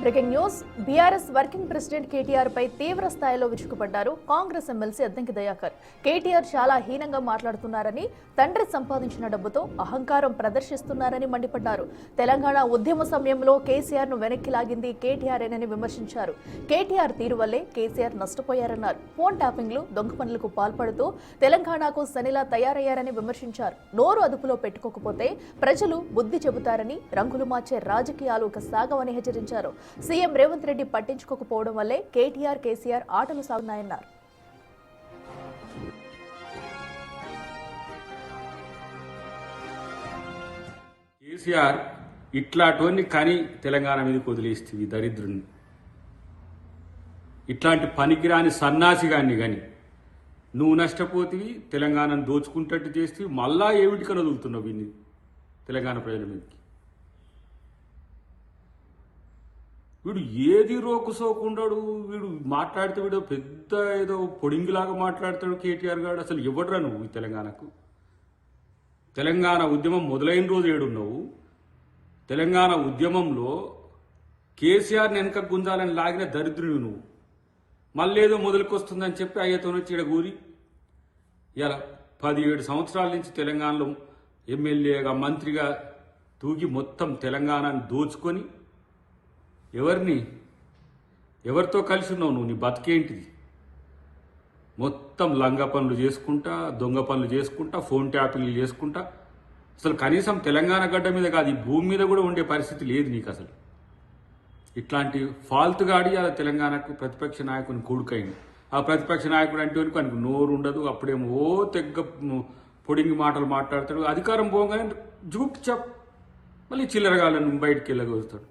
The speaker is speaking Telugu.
Breaking news. BRS working president KTR పై తీవ్ర స్థాయిలో విరుచుకుపడ్డారు కాంగ్రెస్ ఎమ్మెల్సీ అద్దంకి దయాకర్. కేటీఆర్ చాలా హీనంగా మాట్లాడుతున్నారని, తండ్రి సంపాదించిన డబ్బుతో అహంకారం ప్రదర్శిస్తున్నారని మండిపడ్డారు. తెలంగాణ ఉద్యమ సమయంలో కేసీఆర్ ను వెనక్కి లాగింది కేటీఆర్ఏనని విమర్శించారు. కేటీఆర్ తీరు వల్లే కేసీఆర్ నష్టపోయారన్నారు. ఫోన్ ట్యాపింగ్లు, దొంగ పనులకు పాల్పడుతూ తెలంగాణకు శనిలా తయారయ్యారని విమర్శించారు. నోరు అదుపులో పెట్టుకోకపోతే ప్రజలు బుద్ధి చెబుతారని, రంగులు మార్చే రాజకీయాలు సాగవని హెచ్చరించారు. సీఎం రేవంత్ రెడ్డి పట్టించుకోకపోవడం వల్లే కేటీఆర్, కేసీఆర్ ఆటలు సాగుతున్నాయన్నారు. కేసీఆర్ ఇట్లాంటివన్నీ కానీ తెలంగాణ మీదకి వదిలేస్తుంది దరిద్రుని. ఇట్లాంటి పనికిరాని సన్నాసిగాన్ని కానీ నువ్వు నష్టపోతివి, తెలంగాణను దోచుకుంటట్టు చేస్తే మళ్ళా ఏమిటికని వదులుతున్నావు వీడిని తెలంగాణ ప్రజల మీదకి. వీడు ఏది రోకుసోకుండాడు, వీడు మాట్లాడితే వీడు పెద్ద ఏదో పొడింగిలాగా మాట్లాడతాడు కేటీఆర్ గారు. అసలు ఎవడరా నువ్వు తెలంగాణకు? తెలంగాణ ఉద్యమం మొదలైన రోజు ఏడున్నావు. తెలంగాణ ఉద్యమంలో కేసీఆర్ని వెనక గుంజాలని లాగిన దరిద్రుడు నువ్వు. మళ్ళీ ఏదో మొదలుకొస్తుందని చెప్పి అయ్యతోనొచ్చి ఈడగూరి ఇలా 17 సంవత్సరాల నుంచి తెలంగాణలో ఎమ్మెల్యేగా, మంత్రిగా తూగి మొత్తం తెలంగాణను దోచుకొని ఎవరితో కలిసి ఉన్నావు నువ్వు? నీ బతికేంటిది? మొత్తం లంగ పనులు చేసుకుంటా, దొంగ పనులు చేసుకుంటా, ఫోన్ ట్యాపింగ్లు చేసుకుంటా. అసలు కనీసం తెలంగాణ గడ్డ మీద కాదు, ఈ భూమి మీద కూడా ఉండే పరిస్థితి లేదు నీకు. అసలు ఇట్లాంటి ఫాల్తుగాడి అలా తెలంగాణకు ప్రతిపక్ష నాయకుని కొడుకైంది. ఆ ప్రతిపక్ష నాయకుడు అంటే వానికి నోరు ఉండదు. అప్పుడేమో తెగ్గ పొడింగి మాటలు మాట్లాడతాడు. అధికారం పోగానే జూట్ మళ్ళీ చిల్లరగాలను బయటికి వెళ్ళగలుగుతాడు.